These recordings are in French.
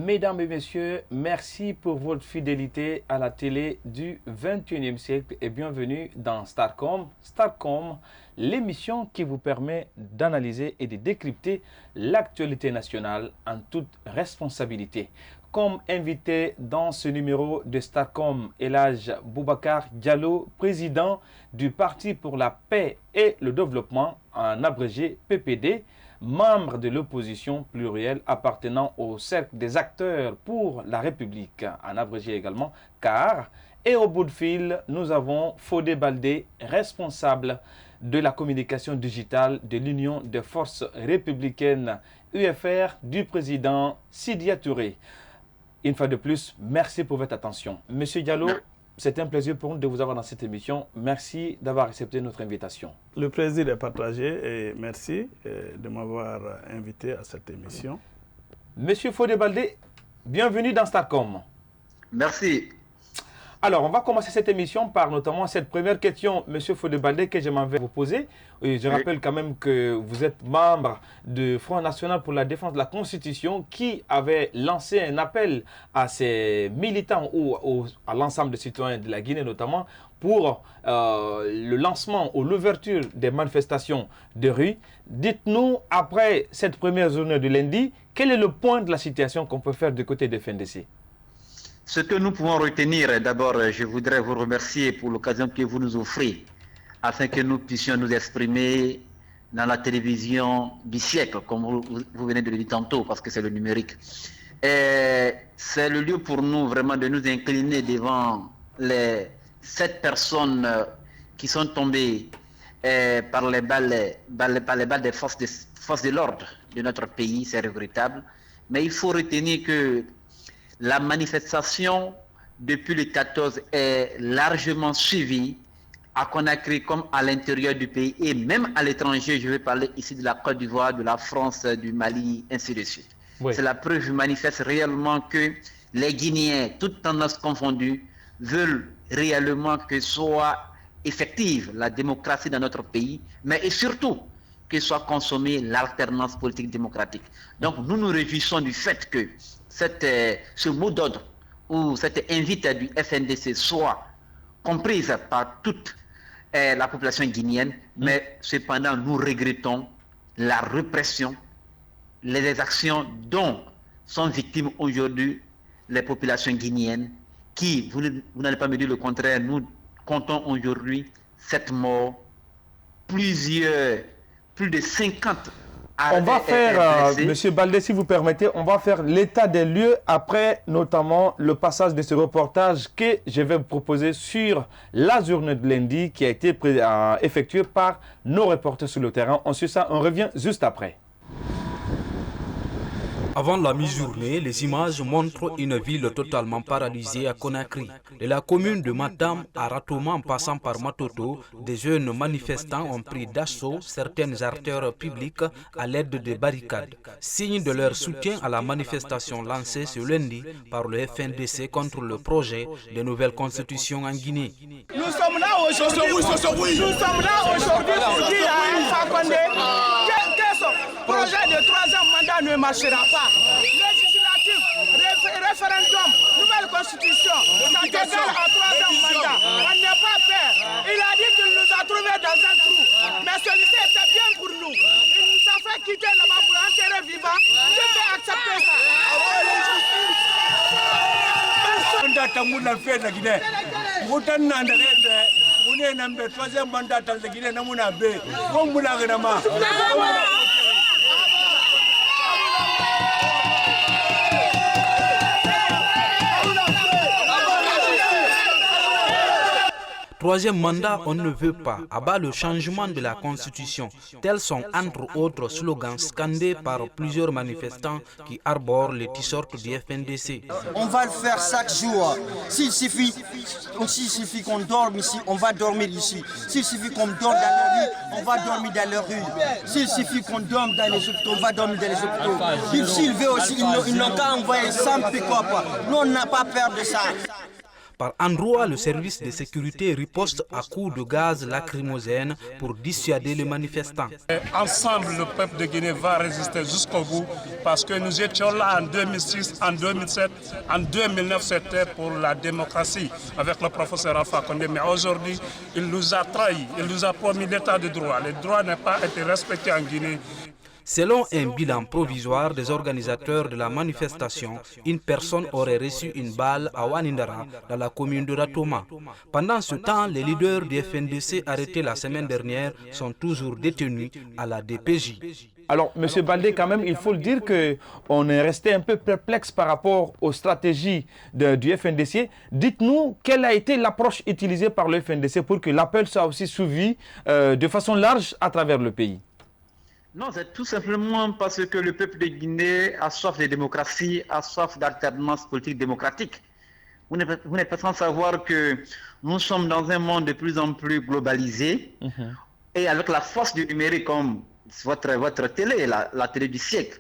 Mesdames et messieurs, merci pour votre fidélité à la télé du 21e siècle et bienvenue dans Starcom. Starcom, l'émission qui vous permet d'analyser et de décrypter l'actualité nationale en toute responsabilité. Comme invité dans ce numéro de Starcom, Elhadj Boubacar Diallo, président du Parti pour la paix et le développement, en abrégé PPD, membre de l'opposition plurielle appartenant au cercle des acteurs pour la République, en abrégé également CAR. Et au bout de fil, nous avons Fodé Baldé, responsable de la communication digitale de l'Union des forces républicaines UFR du président Sidya Touré. Une fois de plus, merci pour votre attention. Monsieur Diallo, c'est un plaisir pour nous de vous avoir dans cette émission. Merci d'avoir accepté notre invitation. Le plaisir est partagé et merci de m'avoir invité à cette émission. Monsieur Fodé Baldé, bienvenue dans Starcom. Merci. Alors, on va commencer cette émission par notamment cette première question, monsieur Fodé Baldé, que je m'en vais vous poser. Et je rappelle quand même que vous êtes membre du Front National pour la Défense de la Constitution qui avait lancé un appel à ses militants ou à l'ensemble des citoyens de la Guinée notamment pour le lancement ou l'ouverture des manifestations de rue. Dites-nous, après cette première journée de lundi, quel est le point de la situation qu'on peut faire du côté des FNDC? Ce que nous pouvons retenir, d'abord, je voudrais vous remercier pour l'occasion que vous nous offrez afin que nous puissions nous exprimer dans la télévision du siècle, comme vous venez de le dire tantôt, parce que c'est le numérique. C'est le lieu pour nous vraiment de nous incliner devant les 7 personnes qui sont tombées par les balles des forces de l'ordre de notre pays, c'est regrettable. Mais il faut retenir que la manifestation depuis le 14 est largement suivie à Conakry comme à l'intérieur du pays et même à l'étranger. Je vais parler ici de la Côte d'Ivoire, de la France, du Mali, ainsi de suite. Oui. C'est la preuve manifeste réellement que les Guinéens, toutes tendances confondues, veulent réellement que soit effective la démocratie dans notre pays, mais et surtout que soit consommée l'alternance politique démocratique. Donc nous nous réjouissons du fait que ce mot d'ordre ou cette invite du FNDC soit comprise par toute la population guinéenne, mais cependant nous regrettons la répression, les actions dont sont victimes aujourd'hui les populations guinéennes qui, vous n'allez pas me dire le contraire, nous comptons aujourd'hui 7 morts, plus de 50. On va faire, monsieur Baldé, si vous permettez, on va faire l'état des lieux après notamment le passage de ce reportage que je vais vous proposer sur la journée de lundi qui a été effectuée par nos reporters sur le terrain. Ensuite, on revient juste après. Avant la mi-journée, les images montrent une ville totalement paralysée à Conakry. De la commune de Matam à Ratoma en passant par Matoto, des jeunes manifestants ont pris d'assaut certaines artères publiques à l'aide de barricades, signe de leur soutien à la manifestation lancée ce lundi par le FNDC contre le projet de nouvelle constitution en Guinée. Nous sommes là aujourd'hui pour dire à Alpha Condé que ce projet de 3e mandat ne marchera pas. Législatif, référendum, nouvelle constitution, ça t'égale à 3e mandat. On n'est pas peur. Il a dit qu'il nous a trouvés dans un trou. Mais celui-ci était bien pour nous. Il nous a fait quitter là-bas pour enterrer vivant. Je vais accepter ça. Troisième mandat, on ne veut pas. À bas le changement de la Constitution. Tels sont entre autres slogans scandés par plusieurs manifestants qui arborent les t-shirts du FNDC. On va le faire chaque jour. S'il suffit qu'on dorme ici, on va dormir ici. S'il suffit qu'on dorme dans la rue, on va dormir dans la rue. S'il suffit qu'on dorme dans les hôpitaux, on va dormir dans les hôpitaux. S'il veut aussi, ils n'ont qu'à envoyer 100 pick-up. Nous, on n'a pas peur de ça. Par endroits, le service de sécurité riposte à coups de gaz lacrymogène pour dissuader les manifestants. Ensemble, le peuple de Guinée va résister jusqu'au bout parce que nous étions là en 2006, en 2007, en 2009, c'était pour la démocratie avec le professeur Alpha Condé. Mais aujourd'hui, il nous a trahis, il nous a promis l'état de droit. Le droit n'a pas été respecté en Guinée. Selon un bilan provisoire des organisateurs de la manifestation, une personne aurait reçu une balle à Wanindara, dans la commune de Ratoma. Pendant ce temps, les leaders du FNDC arrêtés la semaine dernière sont toujours détenus à la DPJ. Alors, M. Baldé, quand même, il faut le dire qu'on est resté un peu perplexe par rapport aux stratégies du FNDC. Dites-nous, quelle a été l'approche utilisée par le FNDC pour que l'appel soit aussi suivi de façon large à travers le pays? Non, c'est tout simplement parce que le peuple de Guinée a soif de démocratie, a soif d'alternance politique démocratique. Vous n'êtes pas sans savoir que nous sommes dans un monde de plus en plus globalisé et avec la force du numérique comme votre télé, la télé du siècle.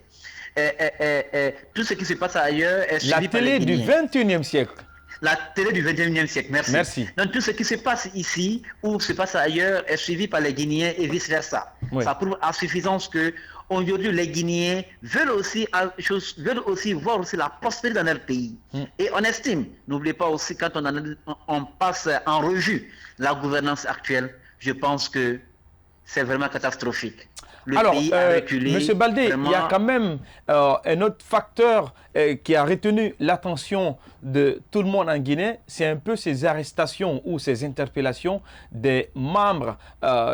Tout ce qui se passe ailleurs est suivi par les Guinéens. La télé du 21e siècle. La télé du 21e siècle, merci. Donc tout ce qui se passe ici ou se passe ailleurs est suivi par les Guinéens et vice-versa. Oui. Ça prouve à suffisance que aujourd'hui les Guinéens veulent aussi voir aussi la prospérité dans leur pays. Et on estime, n'oubliez pas aussi quand on passe en revue la gouvernance actuelle, je pense que c'est vraiment catastrophique. Alors, M. Baldé, vraiment... il y a quand même un autre facteur qui a retenu l'attention de tout le monde en Guinée, c'est un peu ces arrestations ou ces interpellations des membres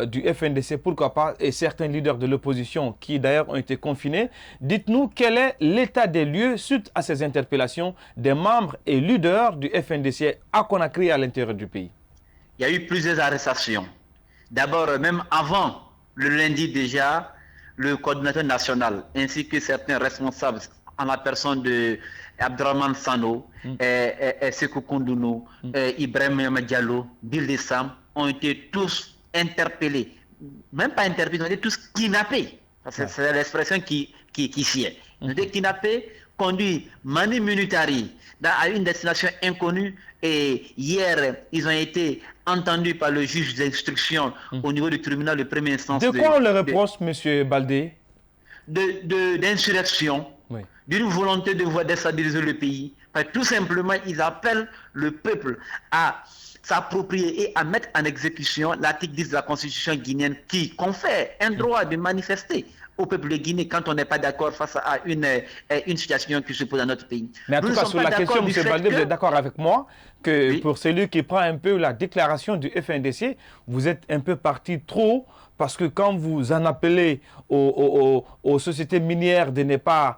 du FNDC, pourquoi pas, et certains leaders de l'opposition qui d'ailleurs ont été confinés. Dites-nous quel est l'état des lieux suite à ces interpellations des membres et leaders du FNDC à Conakry et à l'intérieur du pays. Il y a eu plusieurs arrestations. D'abord, même avant le lundi déjà, le coordinateur national ainsi que certains responsables en la personne de Abdraman Sano, Sekou Koundounou, Ibrahim Diallo, Bill Sam ont été tous interpellés. Même pas interpellés, ils ont été tous kidnappés. C'est l'expression qui sied. Ils ont été kidnappés, conduits manu militari à une destination inconnue et hier, ils ont été entendus par le juge d'instruction au niveau du tribunal de première instance. De quoi on le reproche, M. Baldé? D'insurrection, d'une volonté de déstabiliser le pays. Tout simplement, ils appellent le peuple à s'approprier et à mettre en exécution l'article 10 de la Constitution guinéenne qui confère un droit de manifester au peuple de Guinée quand on n'est pas d'accord face à une situation qui se pose dans notre pays. Mais en tout cas, sur la question, M. Baldé, vous êtes d'accord avec moi que pour celui qui prend un peu la déclaration du FNDC, vous êtes un peu parti trop, parce que quand vous en appelez aux sociétés minières de ne pas,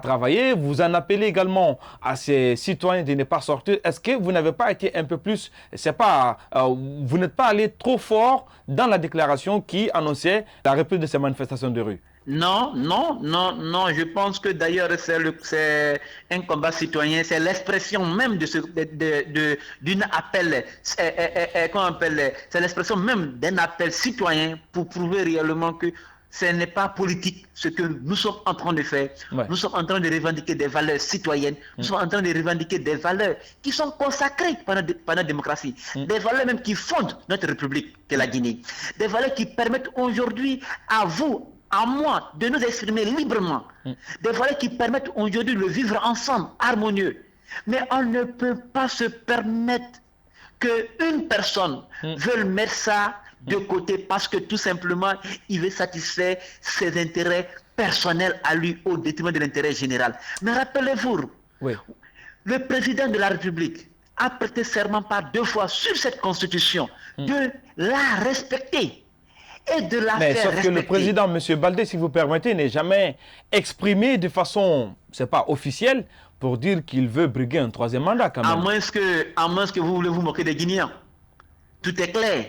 travailler, vous en appelez également à ces citoyens de ne pas sortir. Est-ce que vous n'avez pas été un peu plus, vous n'êtes pas allé trop fort dans la déclaration qui annonçait la reprise de ces manifestations de rue? Non, je pense que d'ailleurs c'est un combat citoyen, c'est l'expression même d'une appel, c'est l'expression même d'un appel citoyen pour prouver réellement que ce n'est pas politique ce que nous sommes en train de faire. Nous sommes en train de revendiquer des valeurs citoyennes, nous sommes en train de revendiquer des valeurs qui sont consacrées par la démocratie, des valeurs même qui fondent notre République, qui est la Guinée, des valeurs qui permettent aujourd'hui à vous, à moi, de nous exprimer librement, des valeurs qui permettent aujourd'hui de vivre ensemble, harmonieux. Mais on ne peut pas se permettre qu'une personne veuille mettre ça de côté parce que tout simplement, il veut satisfaire ses intérêts personnels à lui au détriment de l'intérêt général. Mais rappelez-vous, le président de la République a prêté serment par 2 fois sur cette constitution de la respecter. Et de la mais faire sauf respecter. Que le président, M. Baldé, si vous permettez, n'est jamais exprimé de façon, c'est pas officielle, pour dire qu'il veut briguer un 3e mandat quand même. À moins que vous voulez vous moquer des Guinéens. Tout est clair.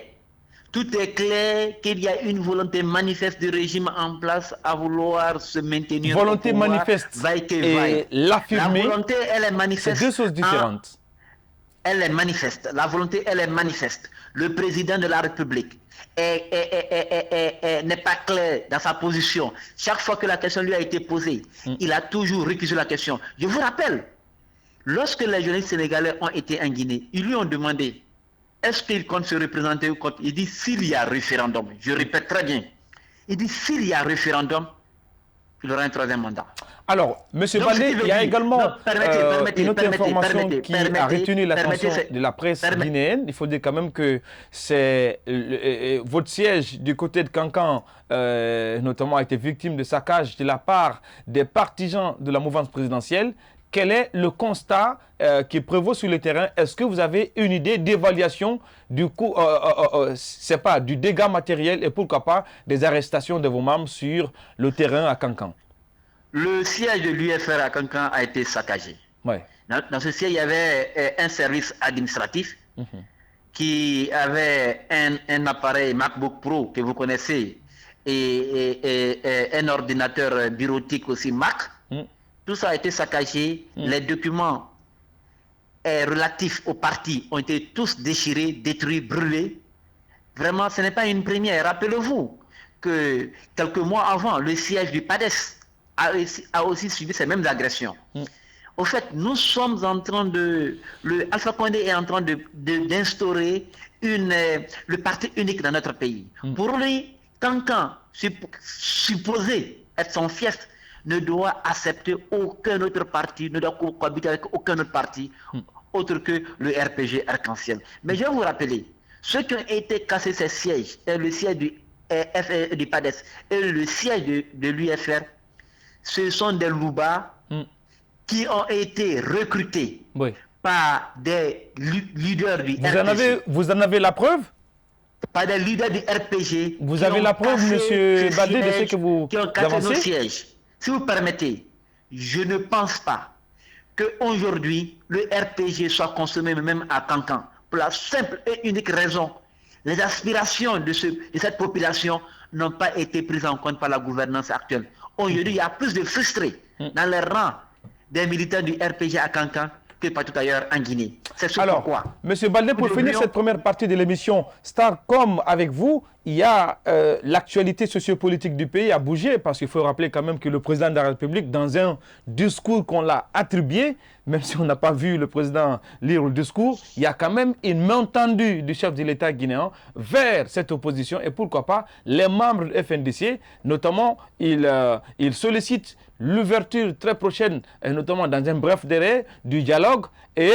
Tout est clair qu'il y a une volonté manifeste du régime en place à vouloir se maintenir. Volonté manifeste et l'affirmer, la volonté, elle est manifeste. C'est 2 choses différentes. Elle est manifeste. La volonté, elle est manifeste. Le président de la République n'est pas clair dans sa position. Chaque fois que la question lui a été posée, il a toujours récusé la question. Je vous rappelle, Lorsque les journalistes sénégalais ont été en Guinée, ils lui ont demandé est-ce qu'il compte se représenter ou contre. Il dit s'il y a référendum, je répète très bien, il dit s'il y a référendum, il aura un 3e mandat. Alors, M. Baldé, il y a également une autre information qui a retenu l'attention de la presse guinéenne. Il faut dire quand même que c'est votre siège du côté de Kankan, notamment, a été victime de saccage de la part des partisans de la mouvance présidentielle. Quel est le constat qui prévaut sur le terrain? Est-ce que vous avez une idée d'évaluation du coût, du dégât matériel et pourquoi pas des arrestations de vos membres sur le terrain à Kankan? Le siège de l'UFR à Kankan a été saccagé. Ouais. Dans ce siège, il y avait un service administratif qui avait un appareil MacBook Pro que vous connaissez et un ordinateur bureautique aussi Mac. Tout ça a été saccagé. Les documents relatifs au parti ont été tous déchirés, détruits, brûlés. Vraiment, ce n'est pas une première. Rappelez-vous que quelques mois avant, le siège du PADES a aussi subi ces mêmes agressions. Au fait, nous sommes en train de... Alpha Condé est en train d'instaurer le parti unique dans notre pays. Pour lui, Kankan, supposé être son fief, ne doit accepter aucun autre parti, ne doit cohabiter avec aucun autre parti, autre que le RPG Arc-en-Ciel. Mais je vais vous rappeler, ceux qui ont été cassés ces sièges, le siège du PADES et le siège de l'UFR, ce sont des loupas qui ont été recrutés par des leaders du RPG. Vous en avez la preuve? Par des leaders du RPG. Vous avez la preuve, M. Baldé, de ce que vous qui ont cassé avancez? nos sièges. Si vous permettez, je ne pense pas qu'aujourd'hui, le RPG soit consommé même à Kankan. Pour la simple et unique raison, les aspirations de cette population n'ont pas été prises en compte par la gouvernance actuelle. Aujourd'hui, il y a plus de frustrés dans les rangs des militants du RPG à Kankan que partout ailleurs en Guinée. C'est ce pourquoi. M. Baldé, pour finir cette première partie de l'émission Starcom avec vous, il y a l'actualité sociopolitique du pays a bougé parce qu'il faut rappeler quand même que le président de la République, dans un discours qu'on l'a attribué, même si on n'a pas vu le président lire le discours, il y a quand même une main tendue du chef de l'État guinéen vers cette opposition et pourquoi pas les membres du FNDC, notamment il sollicite l'ouverture très prochaine, et notamment dans un bref délai, du dialogue et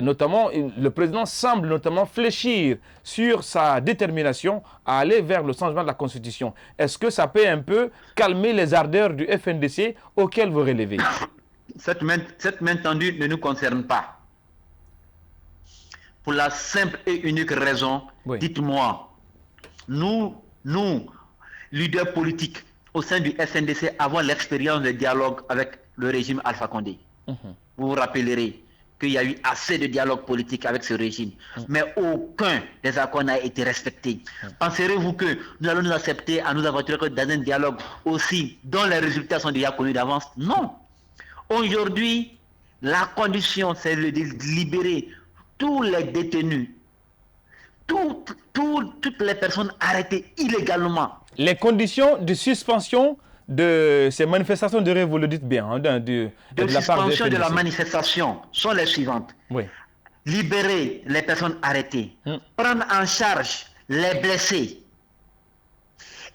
notamment le président semble notamment fléchir sur sa détermination à aller vers le changement de la Constitution. Est-ce que ça peut un peu calmer les ardeurs du FNDC auxquelles vous relevez? Cette main tendue ne nous concerne pas. Pour la simple et unique raison, dites-moi, nous, leaders politiques au sein du FNDC, avons l'expérience de dialogue avec le régime Alpha Condé. Vous vous rappellerez qu'il y a eu assez de dialogue politique avec ce régime, mais aucun des accords n'a été respecté. Penserez-vous que nous allons nous accepter à nous aventurer dans un dialogue aussi dont les résultats sont déjà connus d'avance? Non. Aujourd'hui, la condition, c'est de libérer tous les détenus, toutes les personnes arrêtées illégalement. Les conditions de suspension de ces manifestations de rêve, vous le dites bien, hein, de la suspension de la manifestation sont les suivantes. Libérer les personnes arrêtées, prendre en charge les blessés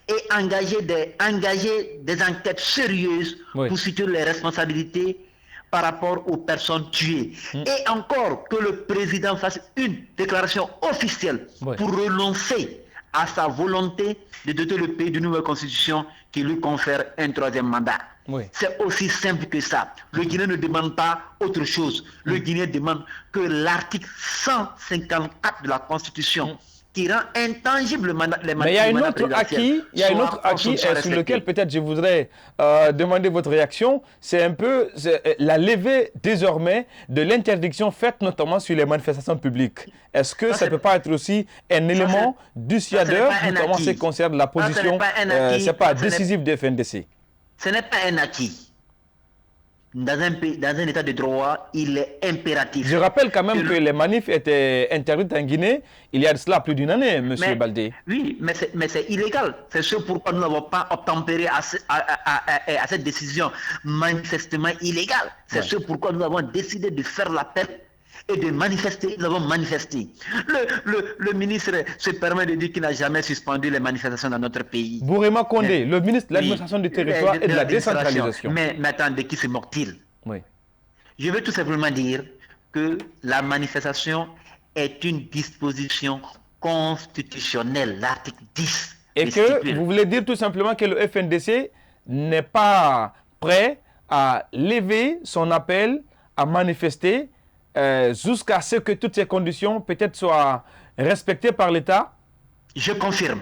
et engager des enquêtes sérieuses pour situer les responsabilités par rapport aux personnes tuées. Et encore que le président fasse une déclaration officielle pour renoncer à sa volonté de doter le pays d'une nouvelle constitution qui lui confère un 3e mandat. C'est aussi simple que ça. Le Guinéen ne demande pas autre chose. Le Guinéen demande que l'article 154 de la Constitution qui rend intangible les mandats. Mais il y a un autre acquis, sur lequel peut-être je voudrais demander votre réaction. C'est un peu la levée désormais de l'interdiction faite notamment sur les manifestations publiques. Est-ce que ça ne peut pas être aussi un élément dissuadeur, notamment en ce qui concerne la position décisive du FNDC? Ce n'est pas un acquis. dans un pays, dans un état de droit, il est impératif. Je rappelle quand même que les manifs étaient interdites en Guinée il y a de cela plus d'une année, M. Baldé. Oui, mais c'est illégal. C'est ce pourquoi nous n'avons pas obtempéré à cette décision manifestement illégale. C'est ce pourquoi nous avons décidé de faire l'appel et de manifester. Nous avons manifesté. Le ministre se permet de dire qu'il n'a jamais suspendu les manifestations dans notre pays. Bourema Condé, le ministre de l'administration du territoire et de la décentralisation. Mais attendez, qui se moque-t-il? Oui. Je veux tout simplement dire que la manifestation est une disposition constitutionnelle, l'article 10. Et que vous voulez dire tout simplement que le FNDC n'est pas prêt à lever son appel à manifester jusqu'à ce que toutes ces conditions peut-être soient respectées par l'État? Je confirme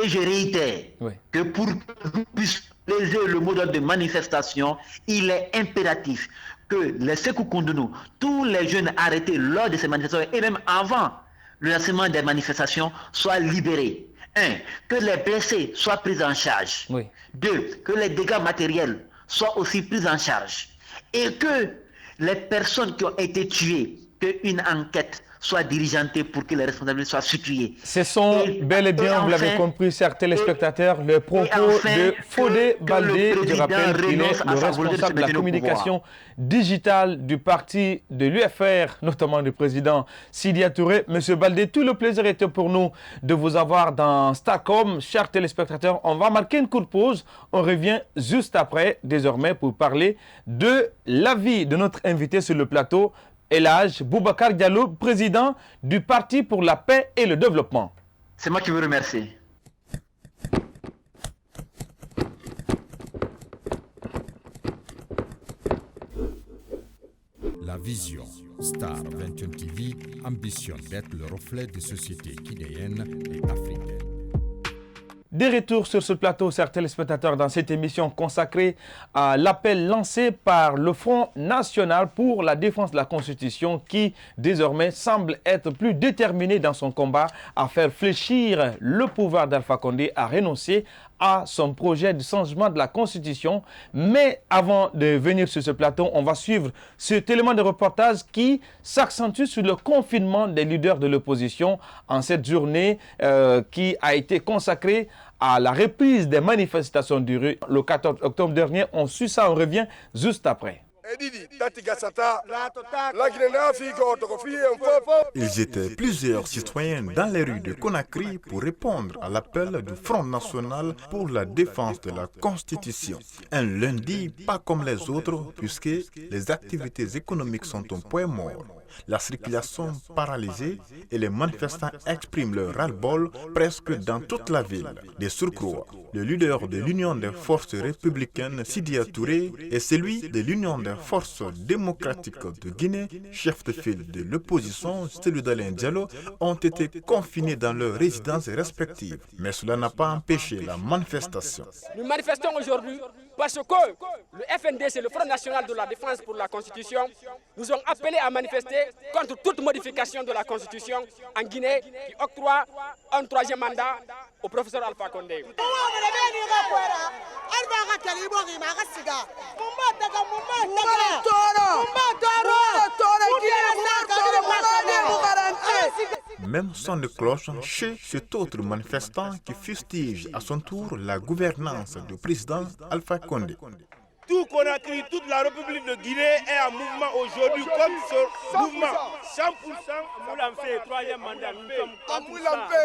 et je réitère que pour que nous puissions léser le mot d'ordre de manifestation, il est impératif que les Sékou Koundonou, tous les jeunes arrêtés lors de ces manifestations et même avant le lancement des manifestations soient libérés. 1. Que les blessés soient pris en charge. 2. Que les dégâts matériels soient aussi pris en charge. Et que les personnes qui ont été tuées, qu'une enquête soit diligentée pour que les responsabilités soient situées. Ce sont bel et bien, vous l'avez compris, chers téléspectateurs, le propos de Fodé Baldé. Je rappelle qu'il est le responsable de la communication digitale du parti de l'UFR, notamment du président Sidya Touré. Monsieur Baldé, tout le plaisir était pour nous de vous avoir dans Starcom. Chers téléspectateurs, on va marquer une courte pause. On revient juste après, désormais, pour parler de l'avis de notre invité sur le plateau, Elhadj Boubacar Diallo, président du Parti pour la paix et le développement. C'est moi qui vous remercie. La vision Star 21 TV ambitionne d'être le reflet des sociétés guinéennes et africaines. Des retours sur ce plateau, chers téléspectateurs, dans cette émission consacrée à l'appel lancé par le Front National pour la défense de la Constitution qui, désormais, semble être plus déterminé dans son combat à faire fléchir le pouvoir d'Alpha Condé à renoncer à son projet de changement de la Constitution. Mais avant de venir sur ce plateau, on va suivre cet élément de reportage qui s'accentue sur le confinement des leaders de l'opposition en cette journée qui a été consacrée à la reprise des manifestations du rue le 14 octobre dernier. On suit ça, on revient juste après. Ils étaient plusieurs citoyens dans les rues de Conakry pour répondre à l'appel du Front National pour la défense de la Constitution. Un lundi pas comme les autres puisque les activités économiques sont au point mort. La circulation paralysée et les manifestants expriment leur ras-le-bol presque dans toute la ville. De surcroît, le leader de l'Union des forces républicaines, Sidya Touré, et celui de l'Union des forces démocratiques de Guinée, chef de file de l'opposition, Cellou Dalein Diallo, ont été confinés dans leurs résidences respectives. Mais cela n'a pas empêché la manifestation. Nous manifestons aujourd'hui parce que le FNDC, le Front National de la Défense pour la Constitution, nous ont appelés à manifester contre toute modification de la Constitution en Guinée qui octroie un troisième mandat au professeur Alpha Condé. Même son de cloche chez cet autre manifestant qui fustige à son tour la gouvernance du président Alpha Condé. Tout Conakry, toute la République de Guinée est en mouvement aujourd'hui comme ce mouvement. 100% Moulamfé, troisième mandat, nous sommes Moulamfé.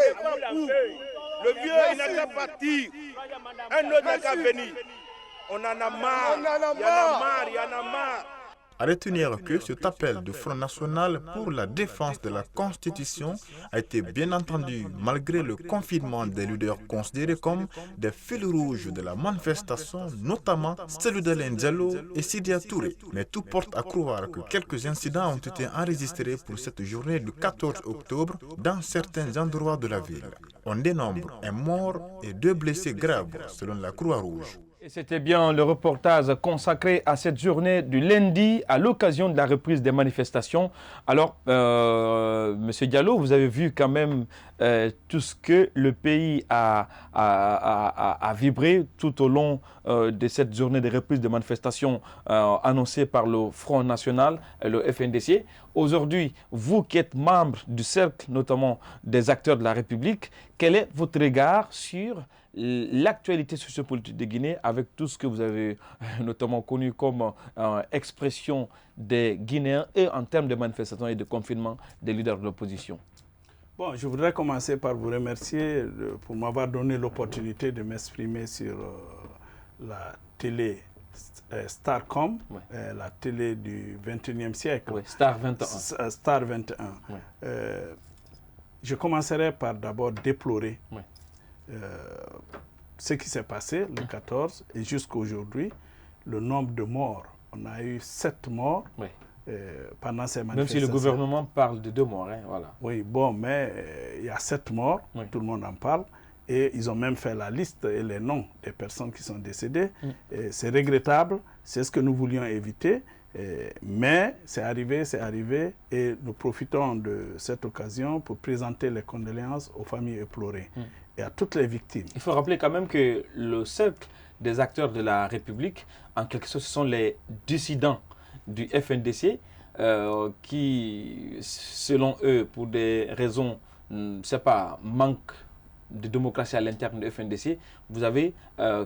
Le vieux, il n'a qu'à partir. Un autre n'a qu'à venir. On en a marre. Il y en a marre. À retenir que cet appel du Front National pour la défense de la Constitution a été bien entendu malgré le confinement des leaders considérés comme des fils rouges de la manifestation, notamment Cellou Dalein Diallo et Sidya Touré. Mais tout porte à croire que quelques incidents ont été enregistrés pour cette journée du 14 octobre dans certains endroits de la ville. On dénombre un mort et 2 blessés graves selon la Croix-Rouge. Et c'était bien le reportage consacré à cette journée du lundi à l'occasion de la reprise des manifestations. Alors, Monsieur Diallo, vous avez vu quand même tout ce que le pays a vibré tout au long de cette journée de reprise des manifestations annoncée par le Front National, le FNDC. Aujourd'hui, vous qui êtes membre du cercle, notamment des acteurs de la République, quel est votre regard sur l'actualité sociopolitique de Guinée avec tout ce que vous avez notamment connu comme expression des Guinéens et en termes de manifestations et de confinement des leaders de l'opposition? Bon, je voudrais commencer par vous remercier pour m'avoir donné l'opportunité de m'exprimer sur la télé Starcom, la télé du 21e siècle. Oui, Star 21. Star 21. Oui. Je commencerai par d'abord déplorer ce qui s'est passé le 14 et jusqu'à aujourd'hui, le nombre de morts. On a eu 7 morts pendant ces manifestations. Même si le gouvernement parle de 2 morts. Hein, voilà. Oui, bon, mais il y a 7 morts, tout le monde en parle. Et ils ont même fait la liste et les noms des personnes qui sont décédées. C'est regrettable, c'est ce que nous voulions éviter. Mais c'est arrivé et nous profitons de cette occasion pour présenter les condoléances aux familles éplorées et à toutes les victimes. Il faut rappeler quand même que le cercle des acteurs de la République, en quelque sorte, ce sont les dissidents du FNDC qui, selon eux, pour des raisons, c'est pas manque de démocratie à l'interne du FNDC, vous avez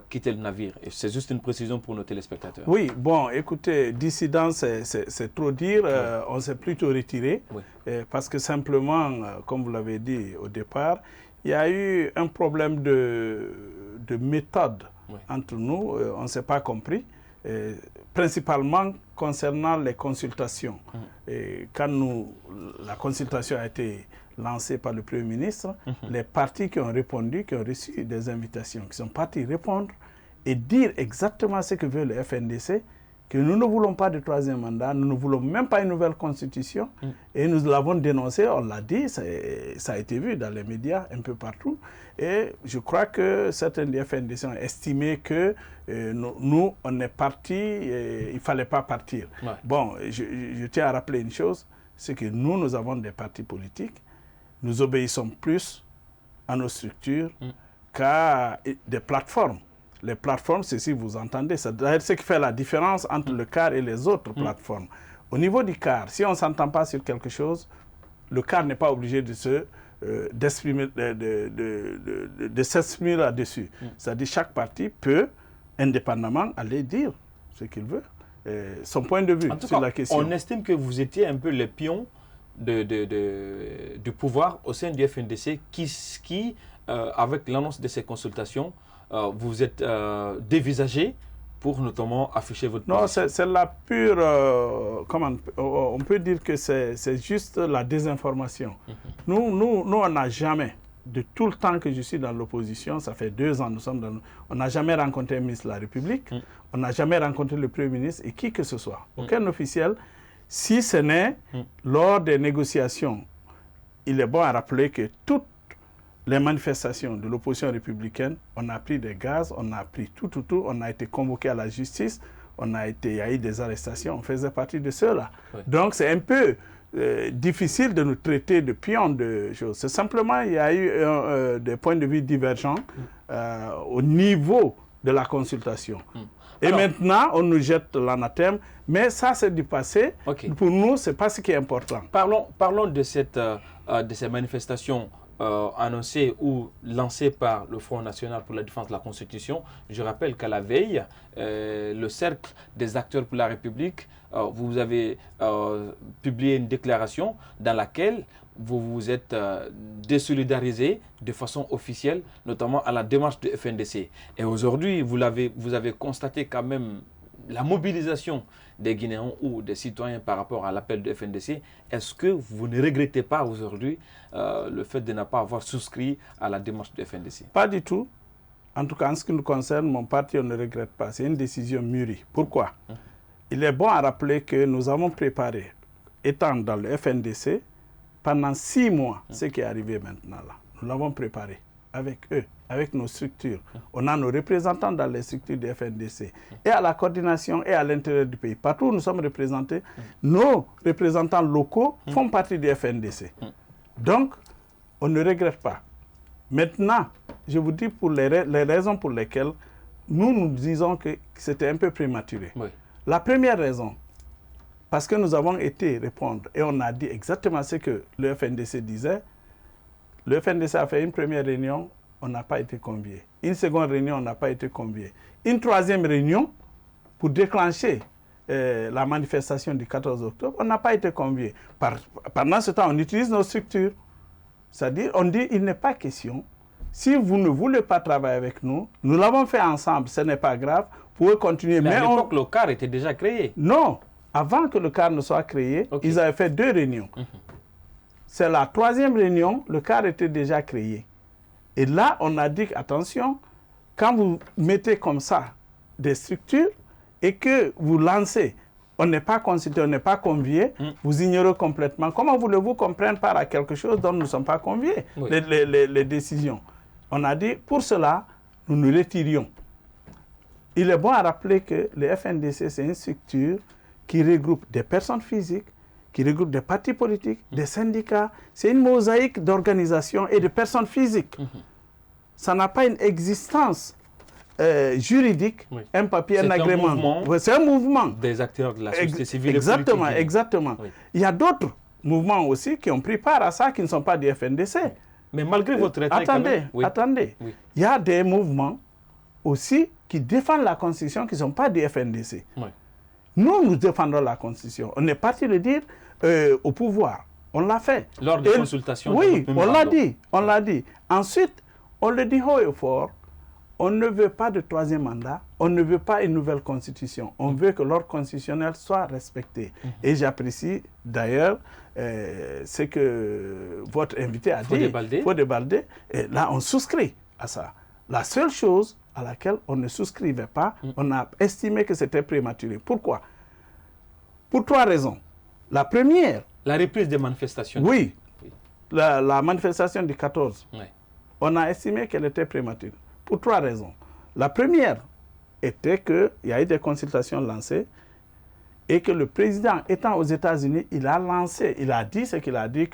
quitté le navire. C'est juste une précision pour nos téléspectateurs. Oui, bon, écoutez, dissident, c'est trop dire. On s'est plutôt retiré parce que simplement, comme vous l'avez dit au départ, il y a eu un problème de méthode entre nous. On ne s'est pas compris, principalement concernant les consultations. Et quand la consultation a été lancé par le Premier ministre, les partis qui ont répondu, qui ont reçu des invitations, qui sont partis répondre et dire exactement ce que veut le FNDC, que nous ne voulons pas de 3e mandat, nous ne voulons même pas une nouvelle constitution, et nous l'avons dénoncé, on l'a dit, ça a été vu dans les médias un peu partout, et je crois que certains des FNDC ont estimé que nous, on est partis, il ne fallait pas partir. Bon, je tiens à rappeler une chose, c'est que nous avons des partis politiques. Nous obéissons plus à nos structures qu'à des plateformes. Les plateformes, c'est si vous entendez, c'est d'ailleurs ce qui fait la différence entre le CAR et les autres plateformes. Au niveau du CAR, si on ne s'entend pas sur quelque chose, le CAR n'est pas obligé de s'exprimer là-dessus. C'est-à-dire chaque parti peut indépendamment aller dire ce qu'il veut, son point de vue sur la question. On estime que vous étiez un peu les pions du pouvoir au sein du FNDC qui avec l'annonce de ces consultations, vous êtes dévisagé pour notamment afficher votre position. Non, c'est la pure... on peut dire que c'est juste la désinformation. Nous, on n'a jamais, de tout le temps que je suis dans l'opposition, ça fait 2 ans, on n'a jamais rencontré le ministre de la République, on n'a jamais rencontré le Premier ministre et qui que ce soit. Aucun officiel. Si ce n'est lors des négociations, il est bon à rappeler que toutes les manifestations de l'opposition républicaine, on a pris des gaz, on a pris tout, on a été convoqué à la justice, il y a eu des arrestations, on faisait partie de ceux-là. Donc c'est un peu difficile de nous traiter de pions de choses. C'est simplement, il y a eu des points de vue divergents au niveau de la consultation. Et alors, maintenant, on nous jette l'anathème, mais ça, c'est du passé. Pour nous, ce n'est pas ce qui est important. Parlons de ces manifestations annoncées ou lancées par le Front National pour la défense de la Constitution. Je rappelle qu'à la veille, le Cercle des acteurs pour la République, vous avez publié une déclaration dans laquelle vous vous êtes désolidarisé de façon officielle, notamment à la démarche du FNDC. Et aujourd'hui, vous avez constaté quand même la mobilisation des Guinéens ou des citoyens par rapport à l'appel du FNDC. Est-ce que vous ne regrettez pas aujourd'hui le fait de ne pas avoir souscrit à la démarche du FNDC? Pas du tout. En tout cas, en ce qui nous concerne, mon parti, on ne regrette pas. C'est une décision mûrie. Pourquoi? Il est bon à rappeler que nous avons préparé, étant dans le FNDC, pendant 6 mois, ce qui est arrivé maintenant là. Nous l'avons préparé avec eux, avec nos structures. On a nos représentants dans les structures du FNDC, et à la coordination et à l'intérieur du pays. Partout où nous sommes représentés, nos représentants locaux font partie du FNDC. Donc, on ne regrette pas. Maintenant, je vous dis pour les raisons pour lesquelles nous disons que c'était un peu prématuré. Oui. La première raison, parce que nous avons été répondre et on a dit exactement ce que le FNDC disait. Le FNDC a fait une première réunion, on n'a pas été convié. Une seconde réunion, on n'a pas été convié. Une troisième réunion, pour déclencher la manifestation du 14 octobre, on n'a pas été convié. Pendant ce temps, on utilise nos structures. C'est-à-dire, on dit, il n'est pas question, si vous ne voulez pas travailler avec nous, nous l'avons fait ensemble, ce n'est pas grave, vous pouvez continuer. Mais à l'époque, le CAR était déjà créé. Non, avant que le CAR ne soit créé, ils avaient fait 2 réunions. C'est la 3e réunion, le CAR était déjà créé. Et là, on a dit, attention, quand vous mettez comme ça des structures et que vous lancez, on n'est pas consulté, on n'est pas convié, vous ignorez complètement. Comment voulez-vous qu'on prenne part à quelque chose dont nous ne sommes pas conviés, les décisions? On a dit, pour cela, nous nous retirions. Il est bon à rappeler que le FNDC, c'est une structure qui regroupe des personnes physiques, qui regroupe des partis politiques, des syndicats. C'est une mosaïque d'organisations et de personnes physiques. Ça n'a pas une existence juridique, un papier, un agrément. C'est un mouvement. Des acteurs de la société civile exactement, et politique. Exactement. Oui. Il y a d'autres mouvements aussi qui ont pris part à ça, qui ne sont pas du FNDC. Mais malgré votre retrait, attendez. Oui. Il y a des mouvements aussi qui défendent la Constitution, qui ne sont pas du FNDC. Oui. Nous défendons la Constitution. On est parti le dire au pouvoir. On l'a fait. Lors des consultations. Oui, on l'a dit. On l'a dit. Ensuite, on le dit haut et fort. On ne veut pas de 3e mandat, on ne veut pas une nouvelle constitution. On veut que l'ordre constitutionnel soit respecté. Et j'apprécie d'ailleurs ce que votre invité a dit. Fodé Baldé. Et là, on souscrit à ça. La seule chose à laquelle on ne souscrivait pas, on a estimé que c'était prématuré. Pourquoi? Pour 3 raisons. La première... La reprise des manifestations. Oui. La manifestation du 14. Oui. On a estimé qu'elle était prématurée. Pour 3 raisons. La première était qu'il y a eu des consultations lancées et que le président, étant aux États-Unis, il a dit ce qu'il a dit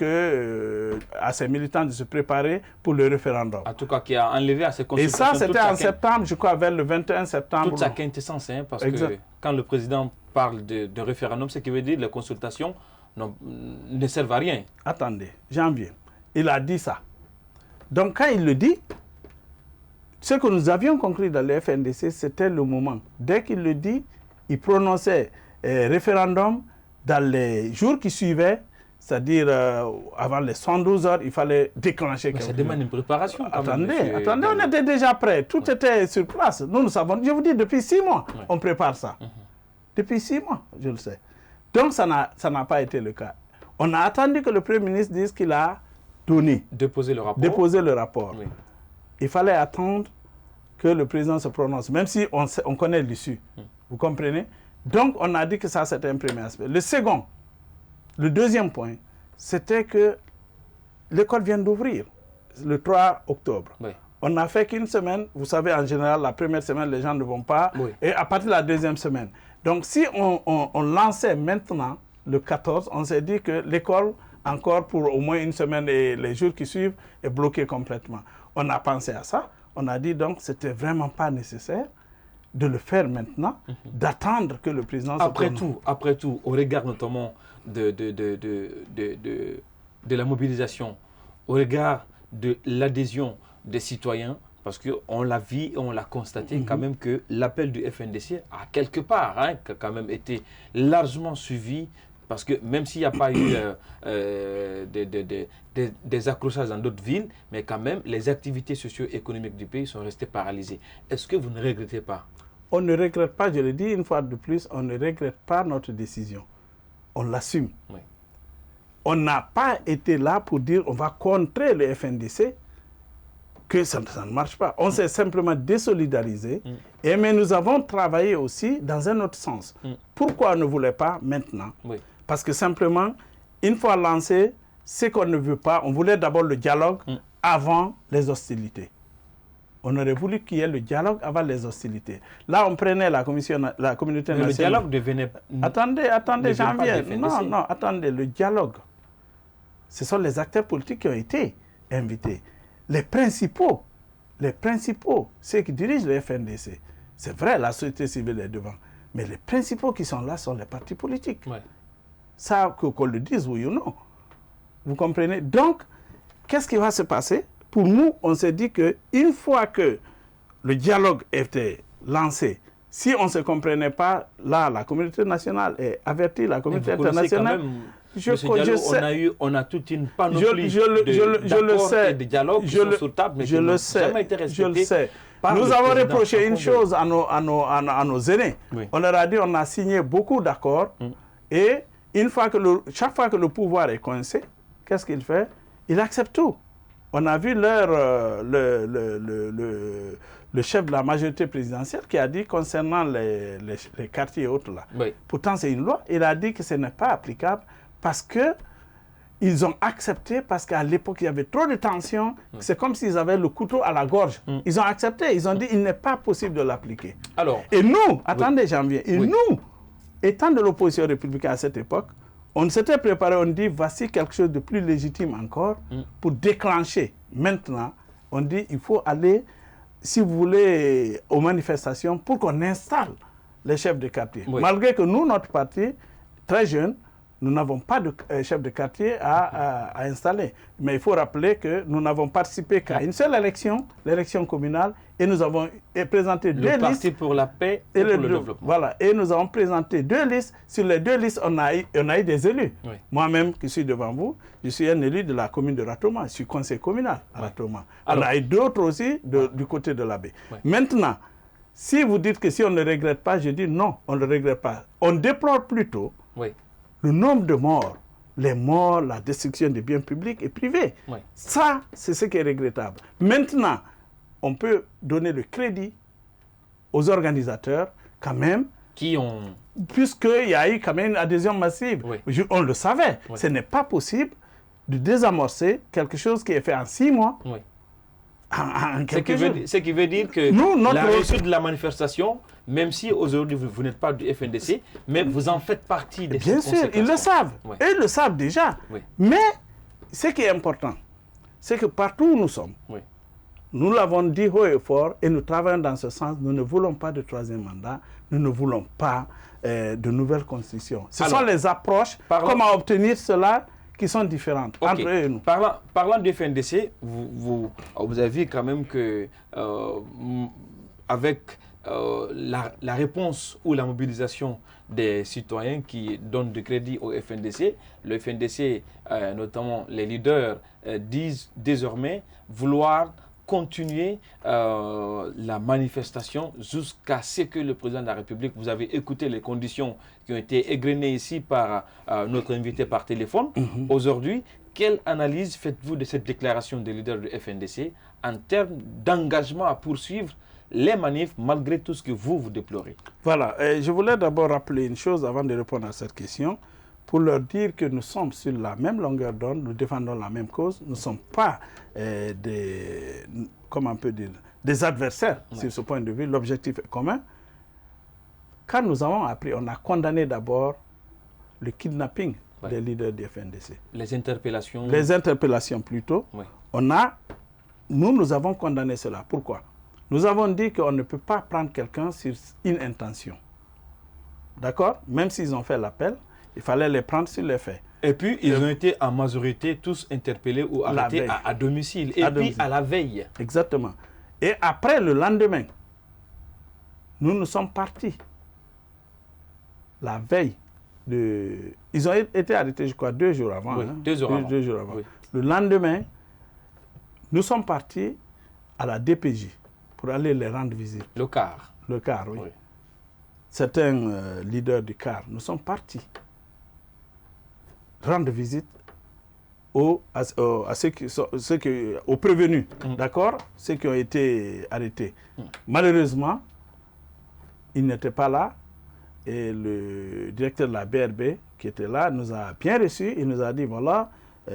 à ses militants de se préparer pour le référendum. En tout cas, qui a enlevé à ces consultations. Et ça, c'était en septembre, je crois, vers le 21 septembre. Toute sa quintessence, parce que quand le président parle de référendum, ce qui veut dire que les consultations ne servent à rien. Attendez, janvier, il a dit ça. Donc, quand il le dit, ce que nous avions conclu dans le FNDC, c'était le moment. Dès qu'il le dit, il prononçait référendum dans les jours qui suivaient, c'est-à-dire avant les 112 heures, il fallait déclencher quelque chose. Ça demande une préparation. Attendez, on était déjà prêts. Tout était sur place. Nous savons, je vous dis, depuis 6 mois, on prépare ça. Depuis 6 mois, je le sais. Donc, ça n'a pas été le cas. On a attendu que le Premier ministre dise qu'il a donné. Déposer le rapport. Déposer le rapport. Oui. Il fallait attendre que le président se prononce, même si on connaît l'issue. Vous comprenez? Donc, on a dit que ça, c'était un premier aspect. Le deuxième point, c'était que l'école vient d'ouvrir le 3 octobre. Oui. On n'a fait qu'une semaine. Vous savez, en général, la première semaine, les gens ne vont pas. Oui. Et à partir de la deuxième semaine. Donc, si on lançait maintenant le 14, on s'est dit que l'école, encore pour au moins une semaine et les jours qui suivent, est bloquée complètement. On a pensé à ça. On a dit donc que ce n'était vraiment pas nécessaire de le faire maintenant, d'attendre que le président se prononce. Après tout, au regard notamment de la mobilisation, au regard de l'adhésion des citoyens, parce qu'on l'a vu et on l'a constaté quand même que l'appel du FNDC a quelque part quand même été largement suivi. Parce que même s'il n'y a pas eu des accrochages dans d'autres villes, mais quand même, les activités socio-économiques du pays sont restées paralysées. Est-ce que vous ne regrettez pas? On ne regrette pas, je le dis une fois de plus, on ne regrette pas notre décision. On l'assume. Oui. On n'a pas été là pour dire on va contrer le FNDC, que ça ne marche pas. On s'est simplement désolidarisé, mais nous avons travaillé aussi dans un autre sens. Pourquoi on ne voulait pas maintenant? Oui. Parce que simplement, une fois lancé, ce qu'on ne veut pas, on voulait d'abord le dialogue avant les hostilités. On aurait voulu qu'il y ait le dialogue avant les hostilités. Là, on prenait la communauté nationale. Le dialogue devenait... Attendez, j'en viens. Non, attendez, le dialogue. Ce sont les acteurs politiques qui ont été invités. Les principaux, ceux qui dirigent le FNDC, c'est vrai, la société civile est devant, mais les principaux qui sont là sont les partis politiques. Ouais. Ça, qu'on le dise oui ou non. Vous comprenez? Donc, qu'est-ce qui va se passer? Pour nous, on s'est dit qu'une fois que le dialogue était lancé, si on ne se comprenait pas, là, la communauté nationale est avertie, la communauté internationale... On a toute une panoplie d'accords et de dialogues qui sont sur table, mais qui n'ont jamais été respectés. Je le sais. Nous avons reproché une chose à nos aînés. Oui. On leur a dit on a signé beaucoup d'accords et chaque fois que le pouvoir est coincé, qu'est-ce qu'il fait? Il accepte tout. On a vu le chef de la majorité présidentielle qui a dit concernant les quartiers et autres là. Oui. Pourtant, c'est une loi. Il a dit que ce n'est pas applicable parce qu'ils ont accepté, parce qu'à l'époque, il y avait trop de tensions. C'est comme s'ils avaient le couteau à la gorge. Ils ont accepté. Ils ont dit qu'il n'est pas possible de l'appliquer. Et nous, attendez, j'en viens. Et nous, étant de l'opposition républicaine à cette époque, on s'était préparé, on dit, voici quelque chose de plus légitime encore pour déclencher. Maintenant, on dit, il faut aller, si vous voulez, aux manifestations pour qu'on installe les chefs de quartier. Oui. Malgré que nous, notre parti, très jeune, nous n'avons pas de chef de quartier à installer. Mais il faut rappeler que nous n'avons participé qu'à une seule élection, l'élection communale, et nous avons présenté deux listes. Le Parti pour la paix et pour le développement. Voilà, et nous avons présenté 2 listes. Sur les 2 listes, on a eu des élus. Oui. Moi-même, qui suis devant vous, je suis un élu de la commune de Ratoma. Je suis conseiller communal à Ratoma. On a eu d'autres aussi du côté de la baie. Oui. Maintenant, si vous dites que si on ne regrette pas, je dis non, on ne regrette pas. On déplore plutôt le nombre de morts, les morts, la destruction des biens publics et privés. Oui. Ça, c'est ce qui est regrettable. Maintenant, on peut donner le crédit aux organisateurs quand même. Qui ont... Puisqu'il y a eu quand même une adhésion massive. Oui. On le savait. Oui. Ce n'est pas possible de désamorcer quelque chose qui est fait en 6 mois. Oui. Ce qui veut dire que la réussite de la manifestation, même si aujourd'hui vous n'êtes pas du FNDC, mais vous en faites partie des Bien sûr, ils le savent. Oui. Et ils le savent déjà. Oui. Mais ce qui est important, c'est que partout où nous sommes, nous l'avons dit haut et fort et nous travaillons dans ce sens. Nous ne voulons pas de 3e mandat, nous ne voulons pas de nouvelle constitution. Ce sont les approches, comment obtenir cela, qui sont différentes entre eux et nous. Parlant du FNDC, vous avez vu quand même que avec la réponse ou la mobilisation des citoyens qui donnent du crédit au FNDC, le FNDC, notamment les leaders, disent désormais vouloir continuer la manifestation jusqu'à ce que le président de la République, vous avez écouté les conditions qui ont été égrenées ici par notre invité par téléphone. Aujourd'hui, quelle analyse faites-vous de cette déclaration des leaders du FNDC en termes d'engagement à poursuivre les manifs malgré tout ce que vous déplorez? Voilà, je voulais d'abord rappeler une chose avant de répondre à cette question, pour leur dire que nous sommes sur la même longueur d'onde, nous défendons la même cause, nous ne sommes pas des adversaires sur ce point de vue, l'objectif est commun. Quand nous avons appris, on a condamné d'abord le kidnapping des leaders du FNDC. Les interpellations. Les interpellations plutôt. Nous avons condamné cela. Pourquoi? Nous avons dit qu'on ne peut pas prendre quelqu'un sur une intention. D'accord? Même s'ils ont fait l'appel, il fallait les prendre sur les faits. Et puis, ils ont été en majorité tous interpellés ou arrêtés à domicile. Et puis, à la veille. Exactement. Et après, le lendemain, nous sommes partis. La veille, ils ont été arrêtés, je crois, 2 jours avant. Oui, 2 jours avant. 2 jours avant. Oui. Le lendemain, nous sommes partis à la DPJ pour aller les rendre visite. Le CAR. Le CAR, oui. Certains leaders du CAR, nous sommes partis rendre visite aux prévenus, d'accord, ceux qui ont été arrêtés. Malheureusement, ils n'étaient pas là et le directeur de la BRB qui était là nous a bien reçus. Il nous a dit, voilà,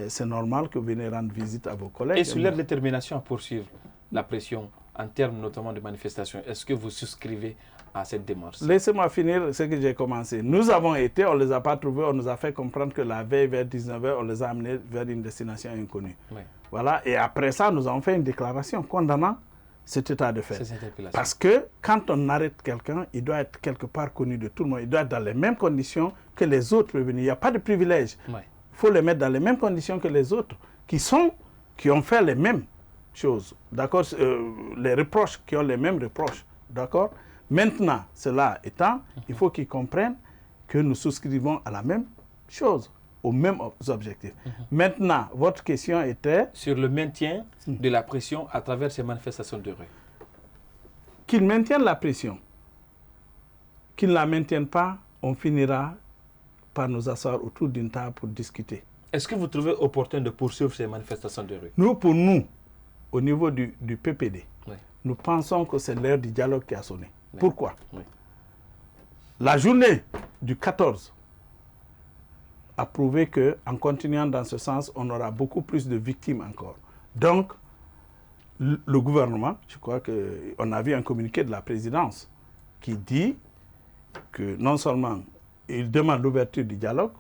c'est normal que vous venez rendre visite à vos collègues. Et sur leur détermination à poursuivre la pression en termes notamment de manifestation, est-ce que vous souscrivez à cette démarche? Laissez-moi finir ce que j'ai commencé. Nous avons été, on ne les a pas trouvés, on nous a fait comprendre que la veille vers 19h, on les a amenés vers une destination inconnue. Oui. Voilà, et après ça, nous avons fait une déclaration condamnant cet état de fait. Parce que quand on arrête quelqu'un, il doit être quelque part connu de tout le monde. Il doit être dans les mêmes conditions que les autres prévenus. Il n'y a pas de privilège. Il faut les mettre dans les mêmes conditions que les autres qui ont fait les mêmes choses. D'accord, les reproches, qui ont les mêmes reproches. D'accord. Maintenant, cela étant, il faut qu'ils comprennent que nous souscrivons à la même chose, aux mêmes objectifs. Maintenant, votre question était... Sur le maintien de la pression à travers ces manifestations de rue. Qu'ils maintiennent la pression. Qu'ils ne la maintiennent pas, on finira par nous asseoir autour d'une table pour discuter. Est-ce que vous trouvez opportun de poursuivre ces manifestations de rue? Nous, pour nous, au niveau du PPD, nous pensons que c'est l'heure du dialogue qui a sonné. Pourquoi? La journée du 14 a prouvé qu'en continuant dans ce sens, on aura beaucoup plus de victimes encore. Donc, le gouvernement, je crois qu'on a vu un communiqué de la présidence qui dit que non seulement il demande l'ouverture du dialogue,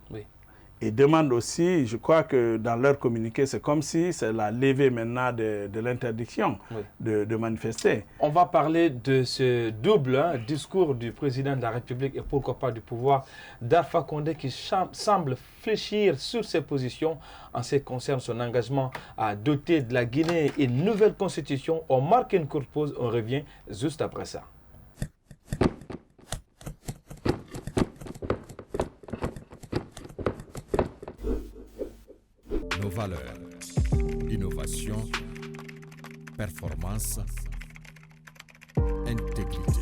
et demande aussi, je crois que dans leur communiqué, c'est comme si c'est la levée maintenant de l'interdiction de manifester. On va parler de ce double discours du président de la République et pourquoi pas du pouvoir d'Alpha Condé qui semble fléchir sur ses positions en ce qui concerne son engagement à doter de la Guinée une nouvelle constitution. On marque une courte pause, on revient juste après ça. Nos valeurs, innovation, performance, intégrité.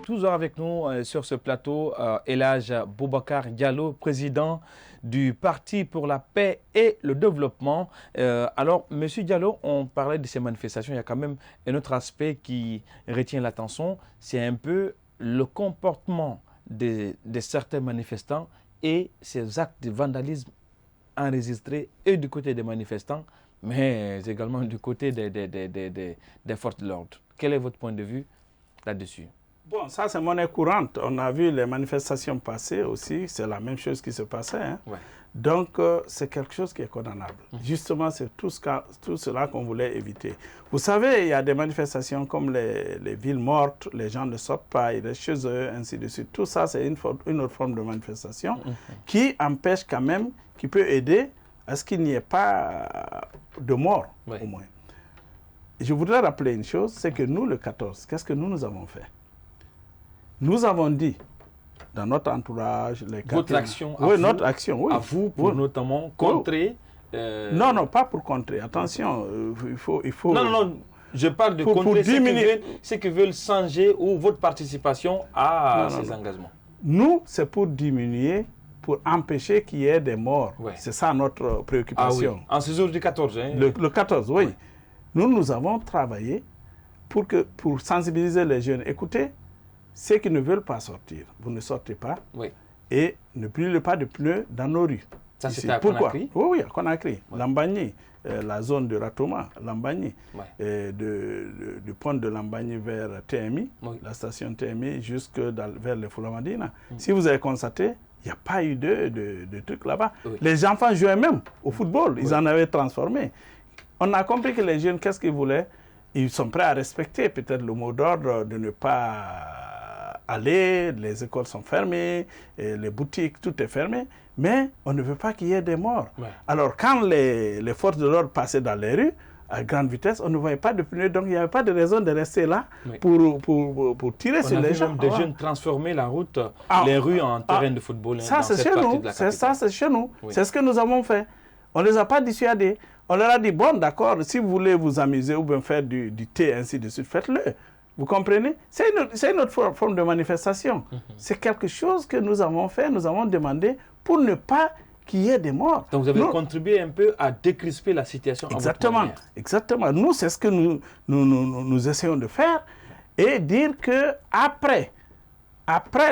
Toujours avec nous sur ce plateau, El Hadj Boubacar Diallo, président du Parti pour la paix et le développement. Alors, M. Diallo, on parlait de ces manifestations, il y a quand même un autre aspect qui retient l'attention, c'est un peu le comportement de certains manifestants et ces actes de vandalisme enregistrés et du côté des manifestants, mais également du côté des forces de l'ordre. Quel est votre point de vue là-dessus? Bon, ça c'est monnaie courante. On a vu les manifestations passer aussi, c'est la même chose qui se passait. Donc, c'est quelque chose qui est condamnable. Justement, c'est tout cela qu'on voulait éviter. Vous savez, il y a des manifestations comme les villes mortes, les gens ne sortent pas, ils restent chez eux, ainsi de suite. Tout ça, c'est une autre forme de manifestation qui empêche quand même, qui peut aider à ce qu'il n'y ait pas de mort, au moins. Je voudrais rappeler une chose, c'est que nous, le 14, qu'est-ce que nous avons fait? Nous avons dit, dans notre entourage... Votre action, notre action, à vous, pour notamment contrer... Non, pas pour contrer. Attention, il faut... Non, je parle de contrer ceux qui veulent changer ou votre participation à ces engagements. Nous, c'est pour diminuer, pour empêcher qu'il y ait des morts. C'est ça notre préoccupation. Ah oui. En ce jour du 14, hein? Le 14, oui. Nous avons travaillé pour sensibiliser les jeunes. Écoutez, ceux qui ne veulent pas sortir, vous ne sortez pas et ne brûlez pas de pneus dans nos rues. Ça, c'est à Conakry? Oui, à Conakry. Lambagny, la zone de Ratoma, Lambagny, du pont de Lambagny vers TMI, la station TMI, jusque vers les Foulamadina. Si vous avez constaté, il n'y a pas eu de trucs là-bas. Les enfants jouaient même au football, ils en avaient transformé. On a compris que les jeunes, qu'est-ce qu'ils voulaient? Ils sont prêts à respecter peut-être le mot d'ordre de ne pas aller, les écoles sont fermées, et les boutiques, tout est fermé, mais on ne veut pas qu'il y ait des morts. Alors quand les forces de l'ordre passaient dans les rues, à grande vitesse, on ne voyait pas de pneus, donc il n'y avait pas de raison de rester là pour tirer sur les gens. On a vu des jeunes transformer la route, les rues en terrain de football. Ça, c'est chez nous. C'est chez nous. C'est ce que nous avons fait. On ne les a pas dissuadés. On leur a dit, bon, d'accord, si vous voulez vous amuser ou bien faire du thé, ainsi de suite, faites-le. Vous comprenez? C'est une autre forme de manifestation. C'est quelque chose que nous avons fait, nous avons demandé pour ne pas qu'il y ait des morts. Donc vous avez contribué un peu à décrisper la situation. Exactement. Nous, c'est ce que nous essayons de faire et dire que après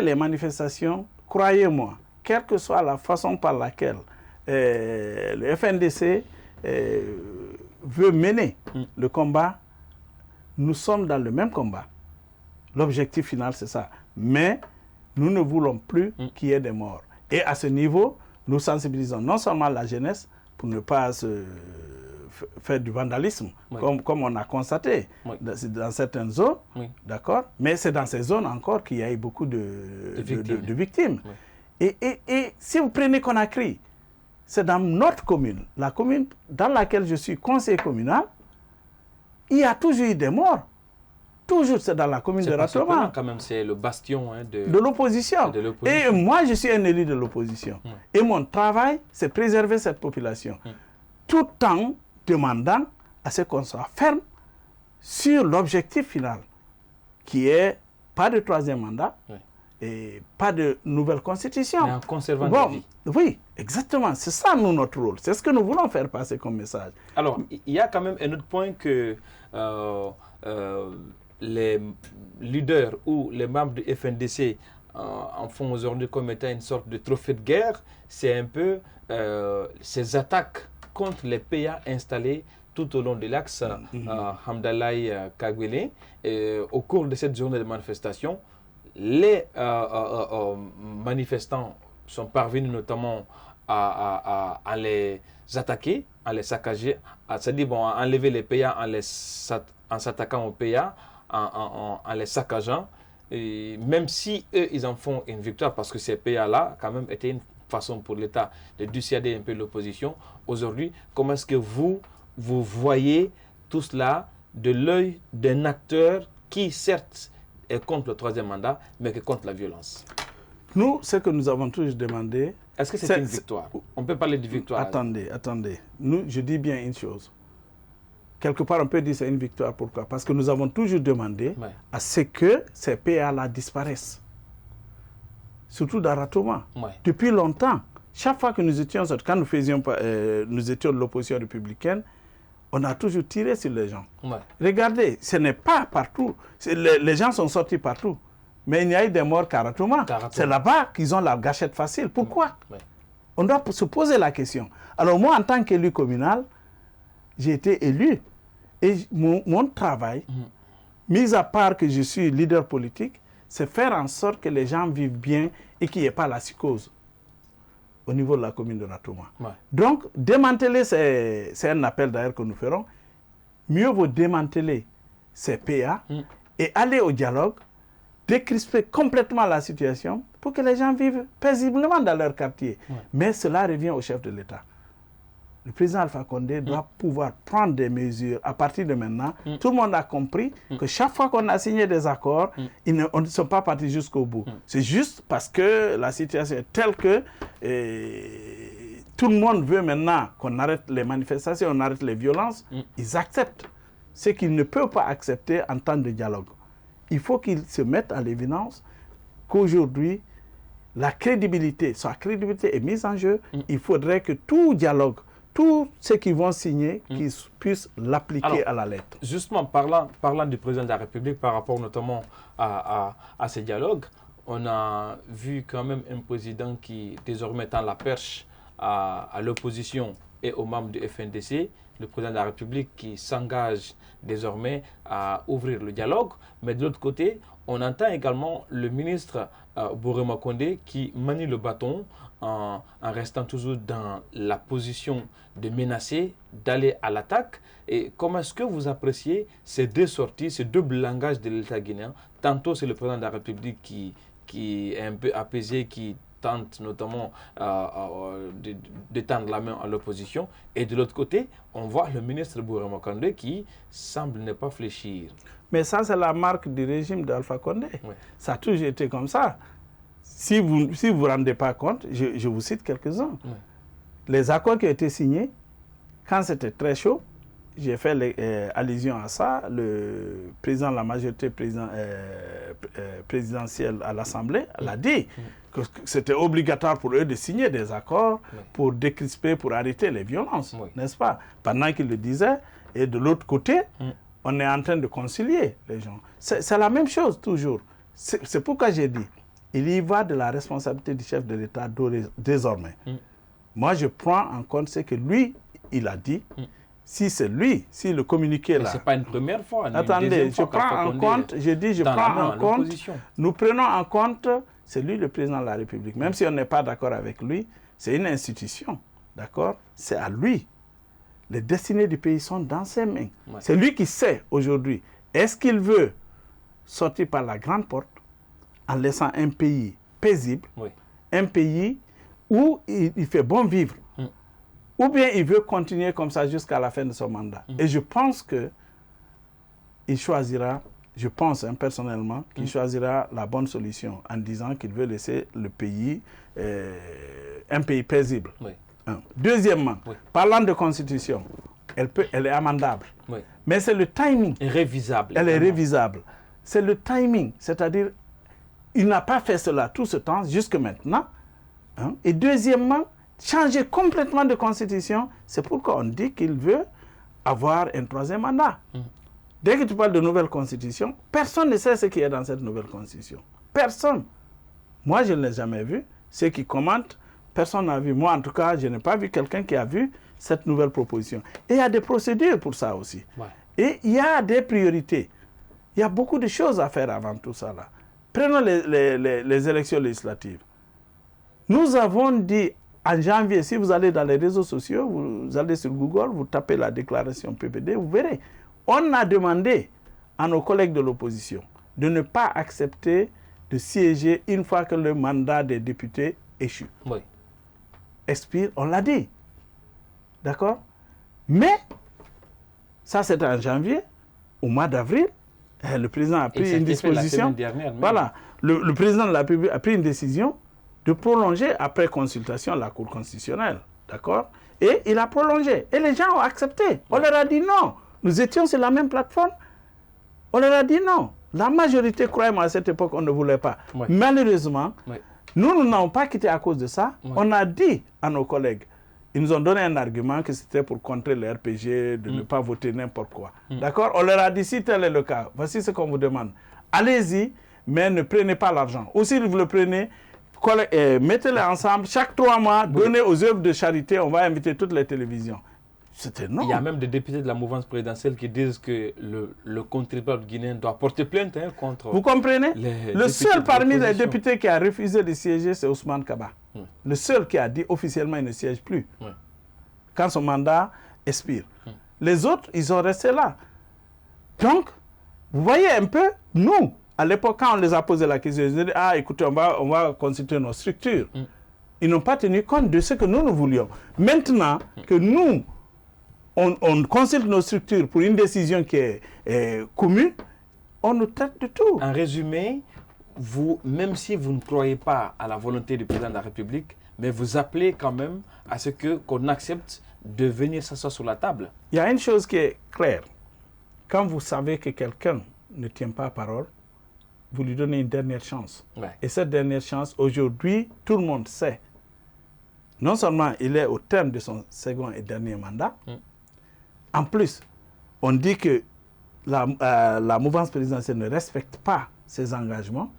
les manifestations, croyez-moi, quelle que soit la façon par laquelle le FNDC veut mener le combat, nous sommes dans le même combat. L'objectif final, c'est ça. Mais nous ne voulons plus qu'il y ait des morts. Et à ce niveau, nous sensibilisons non seulement la jeunesse pour ne pas faire du vandalisme, comme on a constaté dans certaines zones, d'accord, mais c'est dans ces zones encore qu'il y a eu beaucoup de victimes. Et si vous prenez Conakry, c'est dans notre commune, la commune dans laquelle je suis conseiller communal, il y a toujours eu des morts. Toujours, c'est dans la commune de Ratoma. Quand même, c'est le bastion de l'opposition. Et moi, je suis un élu de l'opposition. Et mon travail, c'est préserver cette population. Tout en demandant à ce qu'on soit ferme sur l'objectif final, qui est pas de troisième mandat et pas de nouvelle constitution. Mais en conservant la vie. Oui, exactement. C'est ça, notre rôle. C'est ce que nous voulons faire passer comme message. Alors, il y a quand même un autre point que les leaders ou les membres du FNDC en font aujourd'hui comme étant une sorte de trophée de guerre. C'est un peu ces attaques contre les PA installés tout au long de l'axe Hamdalaï-Kagwele. Au cours de cette journée de manifestation, les manifestants sont parvenus notamment à les attaquer, à les saccager, c'est-à-dire à enlever les PA en s'attaquant aux PA, en les saccageant. Et même si eux, ils en font une victoire, parce que ces PA-là, quand même, étaient une façon pour l'État de dissuader un peu l'opposition. Aujourd'hui, comment est-ce que vous voyez tout cela de l'œil d'un acteur qui, certes, est contre le troisième mandat, mais qui est contre la violence? Nous, ce que nous avons toujours demandé... Est-ce que c'est une victoire? On peut parler de victoire. Attendez. Nous, je dis bien une chose. Quelque part, on peut dire que c'est une victoire. Pourquoi? Parce que nous avons toujours demandé à ce que ces PA-là disparaissent. Surtout dans Ratoma. Depuis longtemps, chaque fois que nous étions, quand nous étions de l'opposition républicaine, on a toujours tiré sur les gens. Regardez, ce n'est pas partout. Les gens sont sortis partout. Mais il y a eu des morts qu'à Ratoma. C'est là-bas qu'ils ont la gâchette facile. Pourquoi? On doit se poser la question. Alors moi, en tant qu'élu communal, j'ai été élu. Et mon travail, mis à part que je suis leader politique, c'est faire en sorte que les gens vivent bien et qu'il n'y ait pas la psychose au niveau de la commune de Ratoma. Donc, démanteler, c'est un appel d'ailleurs que nous ferons. Mieux vaut démanteler ces PA et aller au dialogue, décrisper complètement la situation pour que les gens vivent paisiblement dans leur quartier. Mais cela revient au chef de l'État. Le président Alpha Condé doit pouvoir prendre des mesures à partir de maintenant. Tout le monde a compris que chaque fois qu'on a signé des accords, on ne sont pas partis jusqu'au bout. C'est juste parce que la situation est telle que tout le monde veut maintenant qu'on arrête les manifestations, on arrête les violences. Ils acceptent ce qu'ils ne peuvent pas accepter en temps de dialogue. Il faut qu'ils se mettent à l'évidence qu'aujourd'hui, sa crédibilité est mise en jeu. Il faudrait que tout dialogue, tous ceux qui vont signer, qu'ils puissent l'appliquer à la lettre. Justement, parlant du président de la République par rapport notamment à ces dialogues, on a vu quand même un président qui désormais tend la perche à l'opposition et aux membres du FNDC, le président de la République qui s'engage désormais à ouvrir le dialogue. Mais de l'autre côté, on entend également le ministre Bourema Condé qui manie le bâton en restant toujours dans la position de menacer, d'aller à l'attaque. Et comment est-ce que vous appréciez ces deux sorties, ces deux langages de l'État guinéen? Tantôt, c'est le président de la République qui est un peu apaisé, qui tente notamment de tendre la main à l'opposition. Et de l'autre côté, on voit le ministre Bourema Condé qui semble ne pas fléchir. Mais ça, c'est la marque du régime d'Alpha Condé. Ça a toujours été comme ça. Si vous ne vous rendez pas compte, je vous cite quelques-uns. Les accords qui ont été signés, quand c'était très chaud, j'ai fait allusion à ça, le président de la majorité présidentielle à l'Assemblée l'a dit, que c'était obligatoire pour eux de signer des accords pour décrisper, pour arrêter les violences, n'est-ce pas? Pendant qu'il le disait, et de l'autre côté, on est en train de concilier les gens. C'est la même chose toujours. C'est pourquoi j'ai dit, il y va de la responsabilité du chef de l'État désormais. Moi, je prends en compte ce que lui, il a dit. Si c'est lui, si le communiqué là... Ce n'est pas une première fois. Attendez, je prends en compte, nous prenons en compte, c'est lui le président de la République. Même si on n'est pas d'accord avec lui, c'est une institution, d'accord? C'est à lui. Les destinées du pays sont dans ses mains. Ouais. C'est lui qui sait aujourd'hui, est-ce qu'il veut sortir par la grande porte en laissant un pays paisible, un pays où il fait bon vivre, ou bien il veut continuer comme ça jusqu'à la fin de son mandat. Et je pense qu'il choisira, je pense personnellement, qu'il choisira la bonne solution en disant qu'il veut laisser le pays, un pays paisible. Deuxièmement, parlant de constitution, elle est amendable. Mais c'est le timing. Révisable. Elle est révisable. C'est le timing, c'est-à-dire, il n'a pas fait cela tout ce temps, jusque maintenant. Et deuxièmement, changer complètement de constitution, c'est pourquoi on dit qu'il veut avoir un troisième mandat. Dès que tu parles de nouvelle constitution, personne ne sait ce qui est dans cette nouvelle constitution. Personne. Moi, je ne l'ai jamais vu. Ceux qui commentent, personne n'a vu. Moi, en tout cas, je n'ai pas vu quelqu'un qui a vu cette nouvelle proposition. Et il y a des procédures pour ça aussi. Et il y a des priorités. Il y a beaucoup de choses à faire avant tout ça là. Prenons les élections législatives. Nous avons dit en janvier, si vous allez dans les réseaux sociaux, vous allez sur Google, vous tapez la déclaration PPD, vous verrez. On a demandé à nos collègues de l'opposition de ne pas accepter de siéger une fois que le mandat des députés échoue. Expire, on l'a dit. D'accord? Mais, ça c'était en janvier, au mois d'avril, le président a pris une disposition. Voilà, le président de la République a pris une décision de prolonger après consultation la Cour constitutionnelle. D'accord? Et il a prolongé. Et les gens ont accepté. On leur a dit non. Nous étions sur la même plateforme. On leur a dit non. La majorité, croyez-moi, à cette époque, on ne voulait pas. Malheureusement, nous n'avons pas quitté à cause de ça. On a dit à nos collègues, ils nous ont donné un argument que c'était pour contrer le RPG, de ne pas voter n'importe quoi. D'accord? On leur a dit, si tel est le cas, voici ce qu'on vous demande. Allez-y, mais ne prenez pas l'argent. Ou si vous le prenez, mettez-les ensemble. Chaque 3 mois, donnez aux œuvres de charité. On va inviter toutes les télévisions. C'était non. Il y a même des députés de la mouvance présidentielle qui disent que le contribuable guinéen doit porter plainte contre... Vous comprenez? Le seul parmi les députés qui a refusé de siéger, c'est Ousmane Kaba. Le seul qui a dit officiellement qu'il ne siège plus. Quand son mandat expire. Les autres, ils sont restés là. Donc, vous voyez un peu, nous, à l'époque, quand on les a posé la question, ils ont dit, ah, écoutez, on va constituer nos structures. Ils n'ont pas tenu compte de ce que nous voulions. Maintenant que nous, on consulte nos structures pour une décision qui est commune, on nous traite de tout. En résumé, vous, même si vous ne croyez pas à la volonté du président de la République, mais vous appelez quand même à ce qu'on accepte de venir s'asseoir sur la table. Il y a une chose qui est claire. Quand vous savez que quelqu'un ne tient pas parole, vous lui donnez une dernière chance. Et cette dernière chance, aujourd'hui, tout le monde sait. Non seulement il est au terme de son second et dernier mandat, en plus, on dit que la mouvance présidentielle ne respecte pas ses engagements.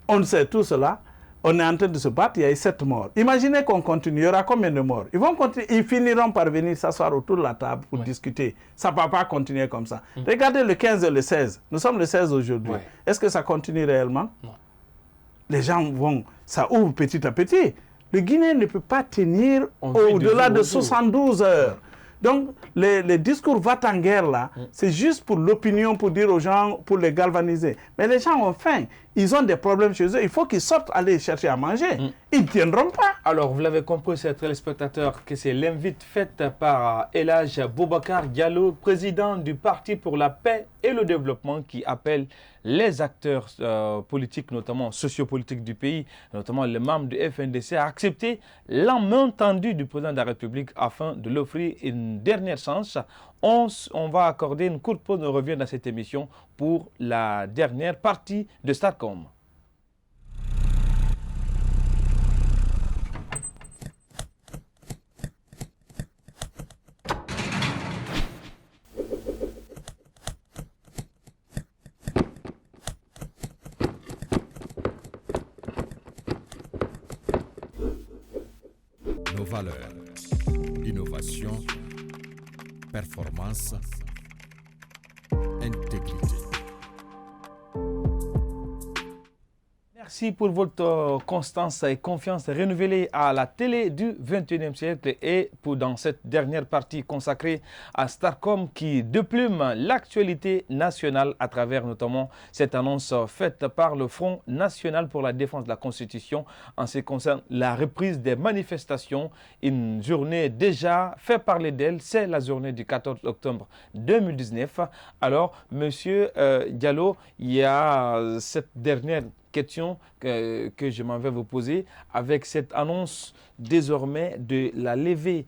On sait tout cela. On est en train de se battre, il y a eu 7 morts. Imaginez qu'on continue, il y aura combien de morts? Ils finiront par venir s'asseoir autour de la table pour discuter. Ça ne va pas continuer comme ça. Regardez le 15 et le 16. Nous sommes le 16 aujourd'hui. Est-ce que ça continue réellement? Non. Les gens vont... Ça ouvre petit à petit. Le Guinéen ne peut pas tenir au-delà de 72 heures. Donc, les discours va-t-en-guerre là, c'est juste pour l'opinion, pour dire aux gens, pour les galvaniser. Mais les gens ont faim, ils ont des problèmes chez eux, il faut qu'ils sortent aller chercher à manger. Ils ne tiendront pas. Alors, vous l'avez compris, chers téléspectateurs, que c'est l'invite faite par El Hadj Boubacar Diallo, président du Parti pour la paix et le développement, qui appelle les acteurs politiques, notamment sociopolitiques du pays, notamment les membres du FNDC, à accepter la main tendue du président de la République afin de l'offrir une dernière chance. On va accorder une courte pause, on revient dans cette émission pour la dernière partie de Starcom. valeurs. Innovation, performance, intégrité. Merci pour votre constance et confiance renouvelée à la télé du 21e siècle et pour dans cette dernière partie consacrée à Starcom qui déplume l'actualité nationale à travers notamment cette annonce faite par le Front national pour la défense de la Constitution en ce qui concerne la reprise des manifestations. Une journée déjà fait parler d'elle, c'est la journée du 14 octobre 2019. Alors, Monsieur Diallo, il y a cette dernière question que je m'en vais vous poser avec cette annonce désormais de la levée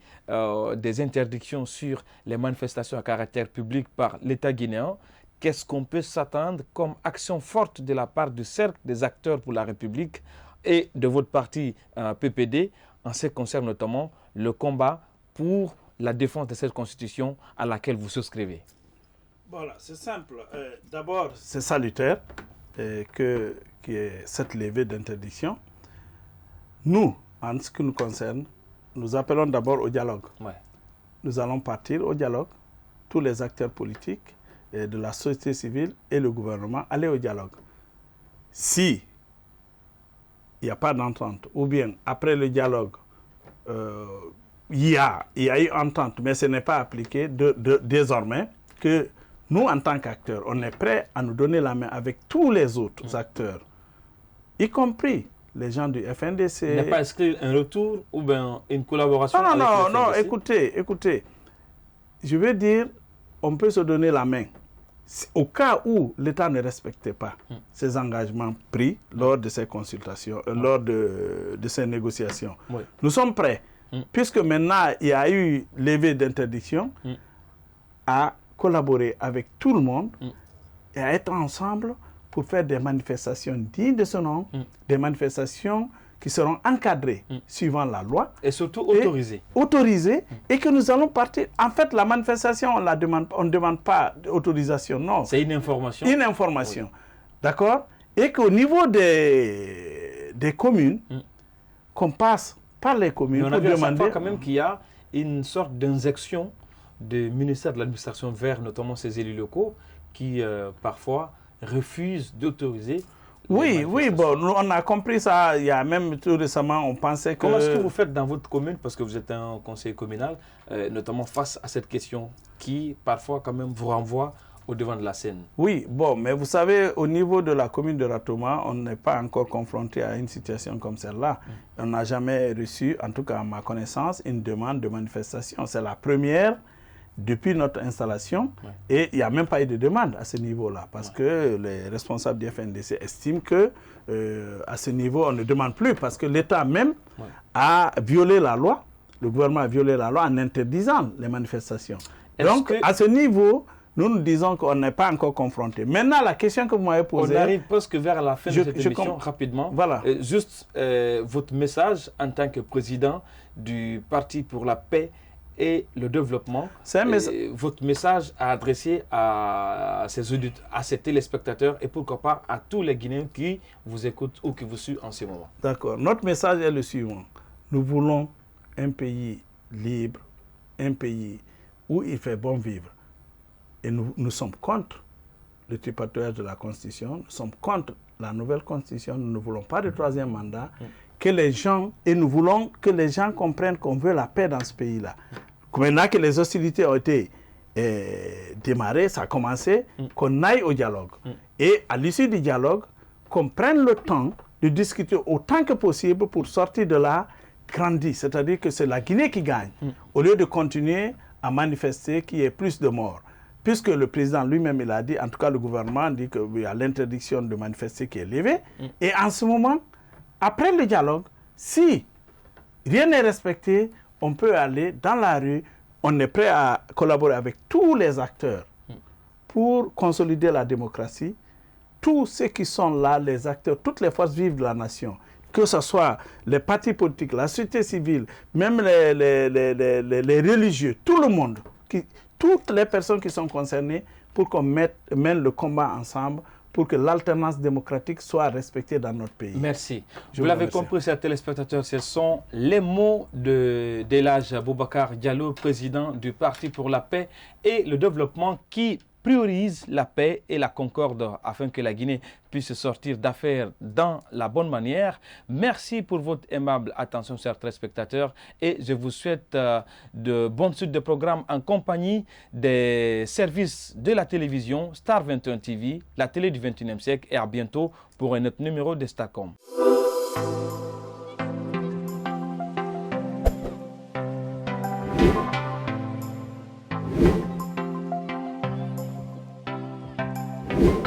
des interdictions sur les manifestations à caractère public par l'État guinéen. Qu'est-ce qu'on peut s'attendre comme action forte de la part du cercle des acteurs pour la République et de votre parti PPD en ce qui concerne notamment le combat pour la défense de cette constitution à laquelle vous souscrivez? Voilà, c'est simple. D'abord, c'est salutaire qu'il y ait cette levée d'interdiction. Nous, en ce qui nous concerne, nous appelons d'abord au dialogue. Ouais. Nous allons partir au dialogue. Tous les acteurs politiques de la société civile et le gouvernement, aller au dialogue. Si il n'y a pas d'entente, ou bien après le dialogue, il y a eu entente, mais ce n'est pas appliqué désormais, que nous, en tant qu'acteurs, on est prêts à nous donner la main avec tous les autres acteurs, y compris les gens du FNDC. N'est pas inscrit un retour ou bien une collaboration avec le FNDC? Non, écoutez. Je veux dire, on peut se donner la main. Au cas où l'État ne respectait pas ses engagements pris lors de ces consultations, lors de ces négociations, nous sommes prêts, puisque maintenant il y a eu levée d'interdiction, à collaborer avec tout le monde et à être ensemble pour faire des manifestations dignes de ce nom, des manifestations qui seront encadrées suivant la loi. Et surtout autorisées. Autorisées et que nous allons partir. En fait, la manifestation, on ne demande pas d'autorisation, non. C'est une information. Une information, oui. D'accord? Et qu'au niveau des communes, qu'on passe par les communes pour demander... Mais on a vu quand même qu'il y a une sorte d'injection du ministère de l'administration vers notamment ces élus locaux qui parfois refusent d'autoriser. Oui, bon, on a compris ça. Il y a même tout récemment, on pensait que... Comment est-ce que vous faites dans votre commune, parce que vous êtes un conseiller communal, notamment face à cette question qui parfois quand même vous renvoie au devant de la scène? Oui, bon, mais vous savez, au niveau de la commune de Ratoma, on n'est pas encore confronté à une situation comme celle-là. On n'a jamais reçu, en tout cas à ma connaissance, une demande de manifestation. C'est la première depuis notre installation, et il n'y a même pas eu de demande à ce niveau-là, parce que les responsables du FNDC estiment que à ce niveau, on ne demande plus, parce que l'État même a violé la loi, le gouvernement a violé la loi en interdisant les manifestations. Donc, à ce niveau, nous disons qu'on n'est pas encore confronté. Maintenant, la question que vous m'avez posée... On arrive presque vers la fin de cette émission, rapidement. Voilà. Juste votre message en tant que président du Parti pour la paix et le développement, votre message à adresser à ces téléspectateurs et pourquoi pas à tous les Guinéens qui vous écoutent ou qui vous suivent en ce moment. D'accord. Notre message est le suivant. Nous voulons un pays libre, un pays où il fait bon vivre. Et nous sommes contre le tripatouillage de la Constitution, nous sommes contre la nouvelle Constitution, nous ne voulons pas de troisième mandat. Nous voulons que les gens comprennent qu'on veut la paix dans ce pays-là. Maintenant que les hostilités ont été démarrées, ça a commencé, qu'on aille au dialogue. Et à l'issue du dialogue, qu'on prenne le temps de discuter autant que possible pour sortir de là grandi. C'est-à-dire que c'est la Guinée qui gagne, au lieu de continuer à manifester qu'il y ait plus de morts. Puisque le président lui-même, il a dit, en tout cas le gouvernement dit qu'il y a l'interdiction de manifester qui est levée. Et en ce moment, après le dialogue, si rien n'est respecté, on peut aller dans la rue, on est prêt à collaborer avec tous les acteurs pour consolider la démocratie. Tous ceux qui sont là, les acteurs, toutes les forces vives de la nation, que ce soit les partis politiques, la société civile, même les religieux, tout le monde, toutes les personnes qui sont concernées pour qu'on mène le combat ensemble pour que l'alternance démocratique soit respectée dans notre pays. Merci. Vous l'avez compris, chers téléspectateurs, ce sont les mots d'Elhadj Boubacar Diallo, président du Parti pour la paix et le développement, qui priorise la paix et la concorde afin que la Guinée puisse sortir d'affaires dans la bonne manière. Merci pour votre aimable attention, chers téléspectateurs, et je vous souhaite de bonnes suites de programmes en compagnie des services de la télévision Star 21 TV, la télé du 21e siècle, et à bientôt pour un autre numéro de Starcom. Thank you.